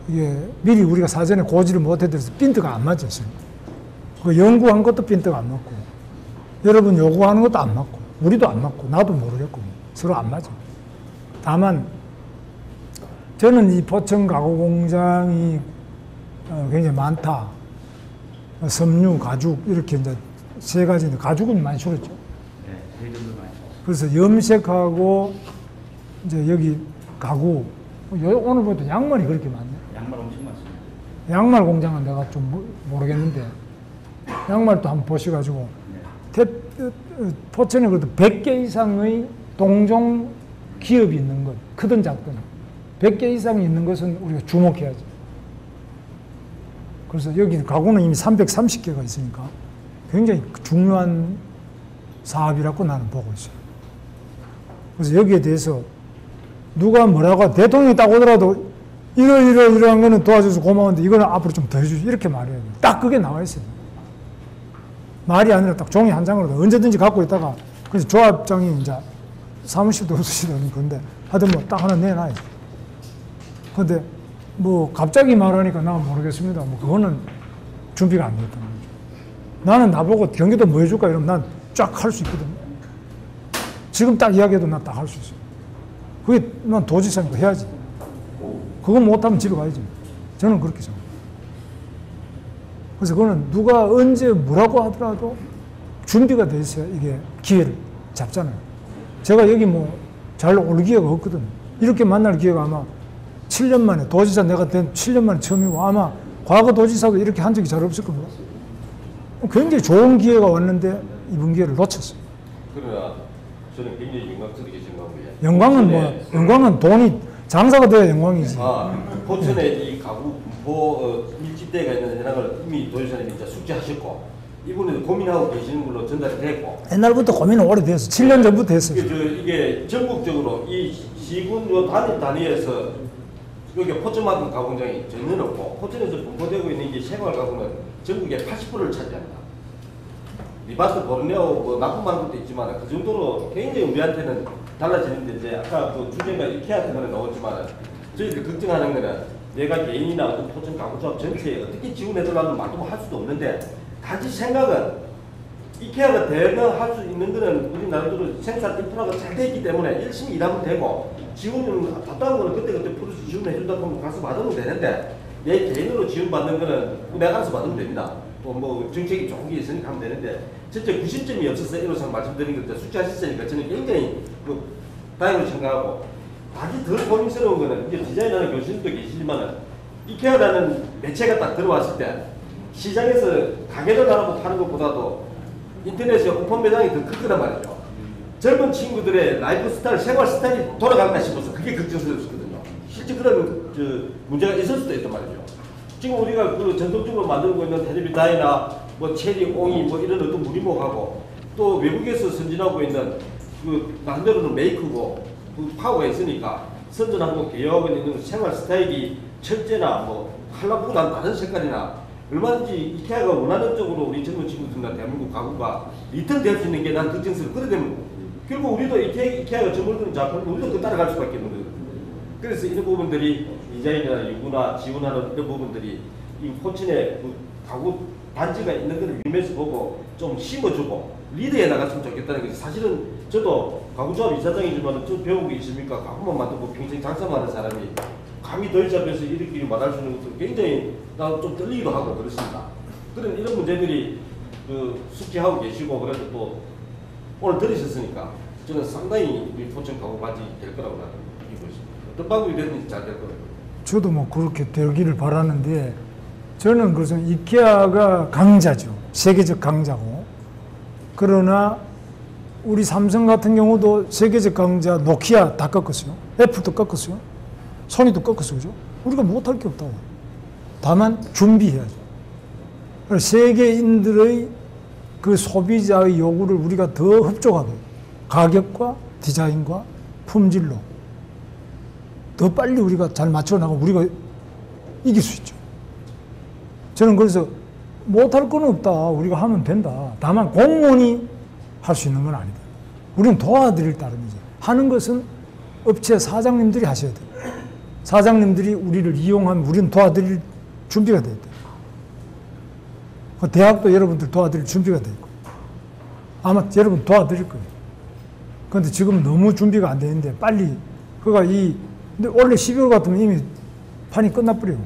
이게 미리 우리가 사전에 고지를 못해드려서 핀트가 안 맞았어요. 그 연구한 것도 핀트가 안 맞고 여러분 요구하는 것도 안 맞고 우리도 안 맞고 나도 모르겠고 서로 안 맞아. 다만 저는 이 포천 가구 공장이 굉장히 많다. 섬유, 가죽 이렇게 이제 세 가지인데 가죽은 많이 줄었죠. 네, 대전도 많이. 그래서 염색하고 이제 여기 가구 오늘 보니까 양말이 그렇게 많네. 양말 엄청 많습니다. 양말 공장은 내가 좀 모르겠는데 양말도 한번 보셔가지고 포천에 그래도 100개 이상의 동종 기업이 있는 것, 크든 작든 100개 이상이 있는 것은 우리가 주목해야죠. 그래서 여기 가구는 이미 330개가 있으니까 굉장히 중요한 사업이라고 나는 보고 있어요. 그래서 여기에 대해서 누가 뭐라고 대통령이 딱 오더라도 이러한 거는 도와줘서 고마운데 이거는 앞으로 좀 더 해주지 이렇게 말해야 돼요. 딱 그게 나와 있어요. 말이 아니라 딱 종이 한 장으로 언제든지 갖고 있다가 그래서 조합장이 이제 사무실도 없으시다는 건데 하여튼 뭐 딱 하나 내놔야지. 근데 뭐 갑자기 말하니까 나는 모르겠습니다. 뭐 그거는 준비가 안 됐다는 거죠. 나는 나보고 경기도 뭐 해줄까 이러면 난 쫙 할 수 있거든. 지금 딱 이야기해도 난 딱 할 수 있어요. 그게 난 도지사니까 해야지. 그거 못하면 집에 가야지. 저는 그렇게 생각해요. 그래서 그거는 누가 언제 뭐라고 하더라도 준비가 돼 있어야 이게 기회를 잡잖아요. 제가 여기 뭐 잘 올 기회가 없거든. 이렇게 만날 기회가 아마 7년 만에, 도지사 내가 된 7년 만에 처음이고 아마 과거 도지사도 이렇게 한 적이 잘 없을 겁니다. 굉장히 좋은 기회가 왔는데 이번 기회를 놓쳤어요. 그러나 저는 굉장히 영광스럽게 생각합니다. 영광은 뭐, 영광은 돈이 장사가 돼야 영광이지. 포천에 이 가구 분포 밀집대가 있는 현황을 이미 도지사님이 이제 숙지하셨고 이분은 고민하고 계시는 걸로 전달이 됐고 옛날부터 고민은 오래됐어. 7년 전부터 했어요. 이게 전국적으로 이 시군 요 단위에서 여기 포천만큼 가공장이 전혀 없고 포천에서 분포되고 있는 게 생활 가구는 전국의 80%를 차지합니다. 리바스, 보르네오, 뭐 납품한 것도 있지만 그 정도로 굉장히 우리한테는 달라지는데 이제 아까 그 주제가 이케아 때문에 나왔지만 저희들 걱정하는 거는 내가 개인이나 어떤 포천 가구조합 전체에 어떻게 지원해달라는 말도 할 수도 없는데 단지 생각은 이케아가 대응할 수 있는 거는 우리 나름대로 생산 인프라가 잘 돼 있기 때문에 열심히 일하면 되고 지원은 답답한 거는 그때그때 풀어서 지원해 준다고 하면 가서 받으면 되는데 내 개인으로 지원받는 거는 내가 알아서 받으면 됩니다. 또 뭐 정책이 좋은 게 있으니까 하면 되는데 진짜 구심점이 없어서 이로서 말씀드린 것 숙지하셨으니까 저는 굉장히 다행으로 생각하고 아주 더 고민스러운 거는 이제 디자인하는 교수님도 계시지만은 이케아라는 매체가 딱 들어왔을 때 시장에서 가게를 나눠고 파는 것보다도 인터넷에 오픈 매장이 더 클 거란 말이죠. 젊은 친구들의 라이프 스타일, 생활 스타일이 돌아갈까 싶어서 그게 걱정스럽거든요. 실제 그런 문제가 있을 수도 있단 말이죠. 지금 우리가 그 전통적으로 만들고 있는 텔레비다이나 뭐 체리, 옹이 뭐 이런 어떤 무늬목하고 또 외국에서 선진하고 있는 그 나름대로는 메이크고 그 파워가 있으니까 선전하고 개혁하고 있는 생활 스타일이 철제나 뭐 칼라보고 난 다른 색깔이나 얼마든지 이케아가 원하는 쪽으로 우리 젊은 친구들이나 대한민국 가구가 리턴될 수 있는 게 난 걱정스러워. 그래 되면 결국 우리도 이케아가 저물드는 작품을 우리도 그 따라갈 수밖에 없는 거거든요. 그래서 이런 부분들이 디자인이나 연구나 지원하는 이런 부분들이 이 포천에 그 가구 단지가 있는 걸 위에서 보고 좀 심어주고 리드해 나갔으면 좋겠다는 거지. 사실은 저도 가구조합 이사장이지만 저 배운 게 있습니까? 가구만 만들고 평생 장사만 하는 사람이 감히 덜 잡혀서 이렇게 말할 수 있는 것도 굉장히 나도 좀 떨리기도 하고 그렇습니다. 그런 이런 문제들이 숙지하고 계시고 그래서 또 오늘 들으셨으니까 저는 상당히 우리 포천 가구 바지 될 거라고 나는 믿고 있습니다. 어떤 방법이 되든지 잘 될 거라고. 저도 뭐 그렇게 되기를 바라는데 저는 그래서 이케아가 강자죠. 세계적 강자고. 그러나 우리 삼성 같은 경우도 세계적 강자 노키아 다 꺾었어요. 애플도 꺾었어요. 소니도 꺾었어요. 그죠? 우리가 못할 게 없다고. 다만 준비해야죠. 세계인들의 그 소비자의 요구를 우리가 더 흡족하게 가격과 디자인과 품질로 더 빨리 우리가 잘 맞춰 나가면 우리가 이길 수 있죠. 저는 그래서 못할 건 없다. 우리가 하면 된다. 다만 공무원이 할 수 있는 건 아니다. 우리는 도와드릴 따름이지. 하는 것은 업체 사장님들이 하셔야 돼요. 사장님들이 우리를 이용하면 우리는 도와드릴 준비가 돼야 돼요. 대학도 여러분들 도와드릴 준비가 돼 있고 아마 여러분 도와드릴 거예요. 그런데 지금 너무 준비가 안 되는데 빨리 근데 원래 12월 같으면 이미 판이 끝나버려요.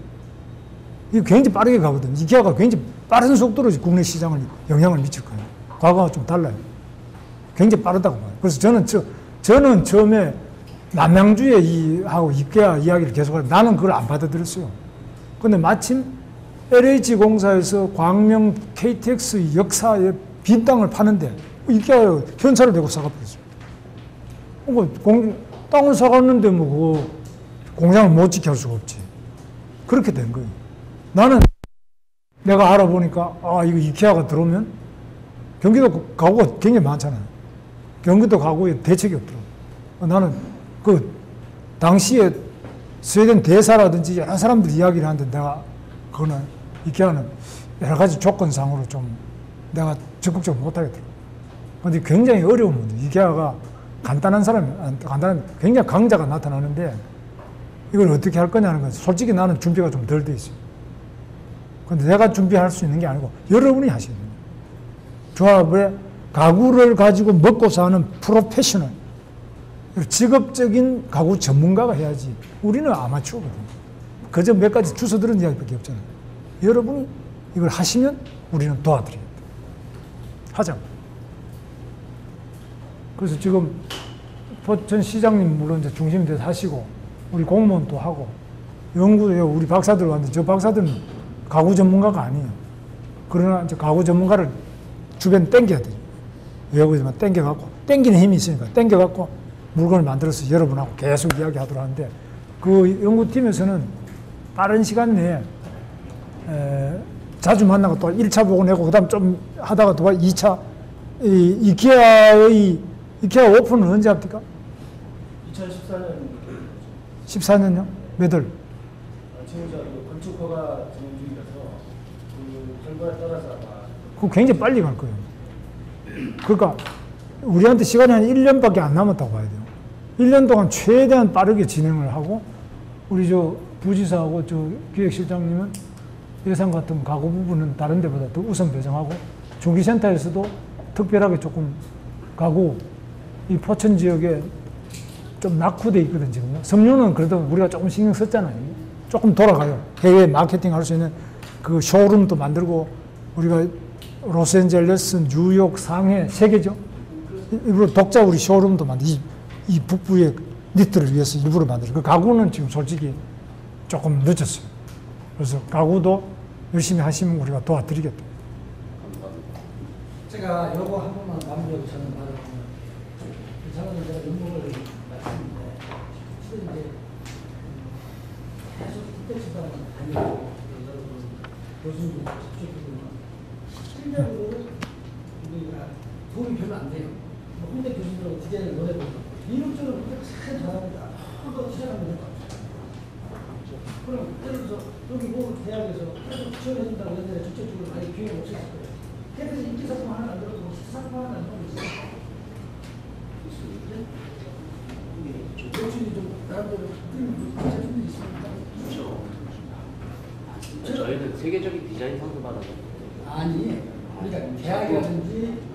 이거 굉장히 빠르게 가거든요. 이케아가 굉장히 빠른 속도로 국내 시장을 영향을 미칠 거예요. 과거와 좀 달라요. 굉장히 빠르다고 봐요. 그래서 저는 처음에 남양주에 하고 이케아 이야기를 계속하는데 나는 그걸 안 받아들였어요. 근데 마침 LH공사에서 광명 KTX 역사의 빈 땅을 파는데 이케아 현찰을 내고 사가버렸습니다. 땅을 사갔는데 뭐 그 공장을 못 지켜 할 수가 없지. 그렇게 된 거예요. 나는 내가 알아보니까 이거 이케아가 들어오면 경기도 가구가 굉장히 많잖아요. 경기도 가구에 대책이 없더라고요. 나는 그 당시에 스웨덴 대사라든지 여러 사람들이 이야기를 하는데 내가 그거는 이케아는 여러 가지 조건상으로 좀 내가 적극적으로 못하겠더라고요. 근데 굉장히 어려운 문제. 이케아가 굉장히 강자가 나타나는데 이걸 어떻게 할 거냐는 건 솔직히 나는 준비가 좀 덜 돼 있어요. 근데 내가 준비할 수 있는 게 아니고 여러분이 하시는 거예요. 조합에 가구를 가지고 먹고 사는 프로페셔널, 직업적인 가구 전문가가 해야지. 우리는 아마추어거든요. 그저 몇 가지 주워들은 이야기밖에 없잖아요. 여러분이 이걸 하시면 우리는 도와드려야 돼요. 하자고. 그래서 지금 포천 시장님 물론 이제 중심이 돼서 하시고 우리 공무원도 하고 연구도 우리 박사들 왔는데 저 박사들은 가구 전문가가 아니에요. 그러나 이제 가구 전문가를 주변 땡겨야 돼요. 외국에서만 땡겨갖고 땡기는 힘이 있으니까 땡겨갖고 물건을 만들어서 여러분하고 계속 이야기하도록 하는데 그 연구팀에서는 빠른 시간 내에 자주 만나고 또 1차 보고 내고 그 다음 좀 하다가 또 2차 이케아 오픈은 언제 합니까? 2014년 14년요? 몇 월? 지금 건축허가 진행 중이라서 그 결과에 따라서 아마 그거 굉장히 빨리 갈 거예요. 그러니까 우리한테 시간이 한 1년밖에 안 남았다고 봐야 돼요. 1년 동안 최대한 빠르게 진행을 하고 우리 부지사하고 기획실장님은 예산 같은 가구 부분은 다른 데보다 더 우선 배정하고 중기센터에서도 특별하게 조금 가구 이 포천 지역에 좀 낙후돼 있거든 지금요. 섬유는 그래도 우리가 조금 신경 썼잖아요. 조금 돌아가요. 해외 마케팅 할 수 있는 그 쇼룸도 만들고 우리가 로스앤젤레스, 뉴욕, 상해, 세계죠. 일부러 독자 우리 쇼룸도 만들고, 이 북부의 니트를 위해서 일부러 만들고, 그 가구는 지금 솔직히 조금 늦었어요. 그래서 가구도 열심히 하시면 우리가 도와드리겠다. 제가 요거 한 번만 마무리하고 저는 말을 하면, 저는 제가 연봉을 말씀인데, 실은 이제 계속 국대수사는 다니고, 여러분 교수님 접촉해보면 실질적으로 우리가 도움이 별로 안 돼요. 홍대 교수들하고 디자인을 논해보면 이론적으로 잘 잘합니다. 한번 시작하면 될 것 같아요. 그럼 예를 들어서 여기 뭐 대학에서 계속 지원해준다고 했는데 직접적으로 많이 비용이 없었을 거예요. 그래서 인기상품 하나 만들어도 시상품 하나 만들어도 있어요. 매출이 좀 나름대로 제품이 있습니까? 저희는 세계적인 디자인 상도 받아요. 아니, 우리가 대학이라든지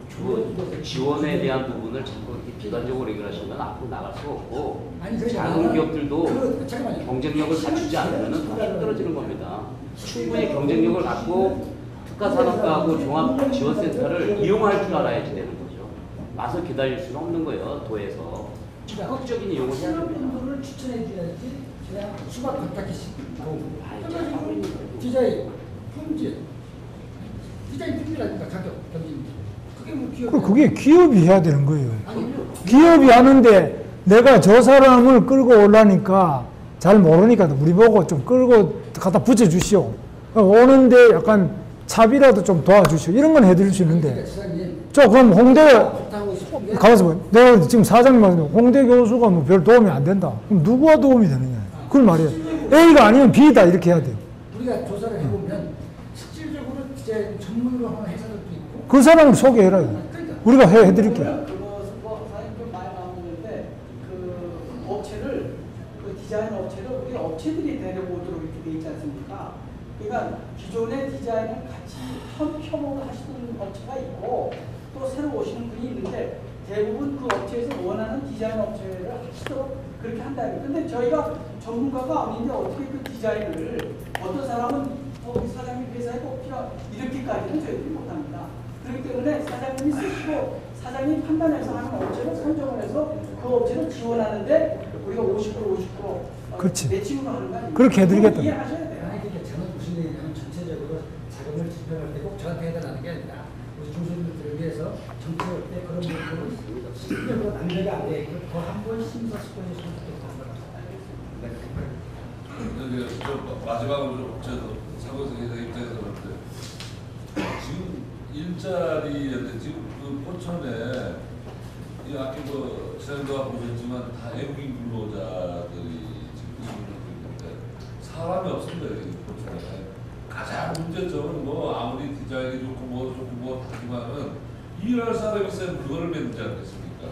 지원에 대한 부분을 자꾸 이렇게 비관적으로 얘기하시면 앞으로 나갈 수가 없고, 아니, 작은 기업들도 잠깐만요. 경쟁력을 갖추지 않으면 더 힘들어지는 겁니다. 충분히 경쟁력을 갖고 특화산업과하고 종합지원센터를 이용할 줄 알아야지 되는 거죠. 와서 기다릴 수는 없는 거예요, 도에서. 적극적인 이용을 해야 됩니다. 분들을 추천해 줘야지 그냥 수박 한 개씩 나오고 디자인, 품질, 디자인 품질이라든가 가격, 경쟁 그게 뭐 기업 그게 기업이 해야 되는 거예요. 기업이 하는데 내가 저 사람을 끌고 오려니까 잘 모르니까 우리 보고 좀 끌고 갖다 붙여주시오. 오는데 약간 차비라도 좀 도와주시오. 이런 건 해드릴 수 있는데. 저 그럼 홍대 가만있어 봐. 내가 지금 사장님한테 홍대 교수가 뭐 별 도움이 안 된다. 그럼 누구가 도움이 되느냐. 그걸 말이에요. A가 아니면 B다 이렇게 해야 돼요. 우리가 조사를 해보면 실질적으로 이제 전문으로 하는 회사들도 있고 그 사람을 소개해라. 우리가 해드릴게요. 그것은 뭐 사장님 좀 많이 나오는데 그 업체를 그 디자인 업체를 우리 업체들이 데려오도록 이렇게 돼 있지 않습니까? 그러니까 기존의 디자인을 같이 협업을 하시는 업체가 있고 또 새로 오시는 분이 있는데 대부분 그 업체에서 원하는 디자인 업체를 하시도록 그렇게 한다는 거예요. 근데 저희가 전문가가 아닌데 어떻게 그 디자인을 어떤 사람은 우리 사장님 회사에 꼭 필요 이렇게까지는 저희들이 못합니다. 그렇기 때문에 사장님이 쓰시고 사장님 판단해서 하는 업체를 선정을 해서 그 업체를 지원하는데 우리가 50% 그렇지. 매칭으로 하는 거 아니에요? 그렇게 해드리겠다. 이해하셔야 돼요. 아니 근데 저는 무슨 얘기냐면 전체적으로 자금을 집행할 때 꼭 저한테 해달라는 게 아니라 우리 중소기업들을 위해서 정책할 때 그런 부분을 실질적으로 남녀가 안 돼. 그거 한번 심사숙고해주시면 좋겠다는 걸 마지막으로 좀 저도 사고에서 입장에서 볼 때 지금 일자리인데 지금 그 포천에 이 아까 뭐 지난주가 보셨지만 다 외국인 근로자들이 지금 근무를 있는데 사람이 없습니다. 여기 포천에 가장 문제점은 뭐 아무리 디자인이 좋고 뭐 좋고 뭐 하지만은 일할 사람이 있으면 그거를 만들지 않겠습니까?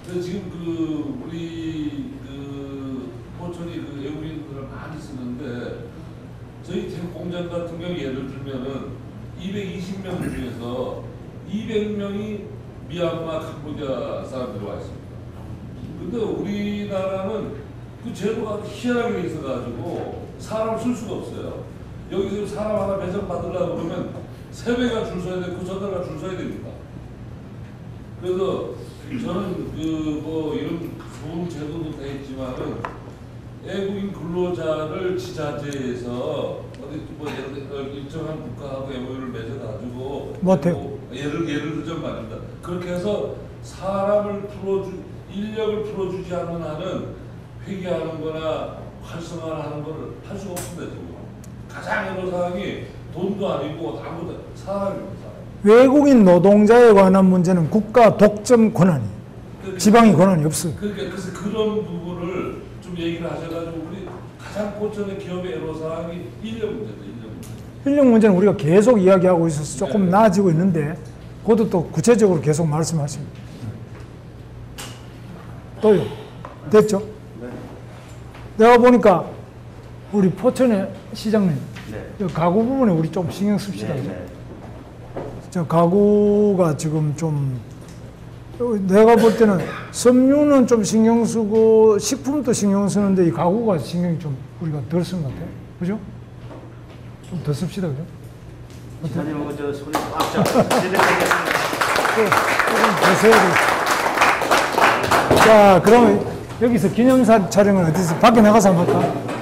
근데 지금 그 우리 그 포천이 그 외국인들을 많이 쓰는데 저희 태국 공장 같은 경우 예를 들면은 220명 중에서 200명이 미얀마, 캄보디아 사람들이 와 있습니다. 근데 우리나라는 그 제도가 희한하게 있어가지고 사람 쓸 수가 없어요. 여기서 사람 하나 배정 받으려고 그러면 3배가 줄 서야 되고 9배가 줄 서야 됩니다. 그래서 저는 그 뭐 이런 좋은 제도도 돼 있지만은 외국인 근로자를 지자체에서 어디 뭐 일정한 국가하고 MOU를 맺어가지고 못해요. 예를 들자면 말입니다. 그렇게 해서 사람을 인력을 풀어주지 않는 한은 회계하는 거나 활성화를 하는 거를 할 수가 없습니다. 지금. 가장 어려운 상황이 돈도 아니고 아무도 사람입니다. 외국인 노동자에 관한 문제는 국가 독점 권한이, 지방이 권한이 없어요. 그래서 그런 부분을 좀 얘기를 하셔가지고 우리 가장 포천의 기업의 애로사항이 인력 문제다. 인력 문제는 우리가 계속 이야기하고 있어서 조금 나아지고 있는데 그것도 또 구체적으로 계속 말씀하십니다. 또요. 됐죠? 내가 보니까 우리 포천의 시장님 가구 부분에 우리 좀 신경 씁시다. 저 가구가 지금 좀 내가 볼 때는 섬유는 좀 신경 쓰고 식품도 신경 쓰는데 이 가구가 신경이 좀 우리가 덜 쓴 것 같아요. 그죠? 좀 더 씁시다. 그죠? 지사님하고 저 손이 꽉 잡고 조금 보세요. 자, 그럼 여기서 기념사 촬영은 어디서 밖에 나가서 한번 할까?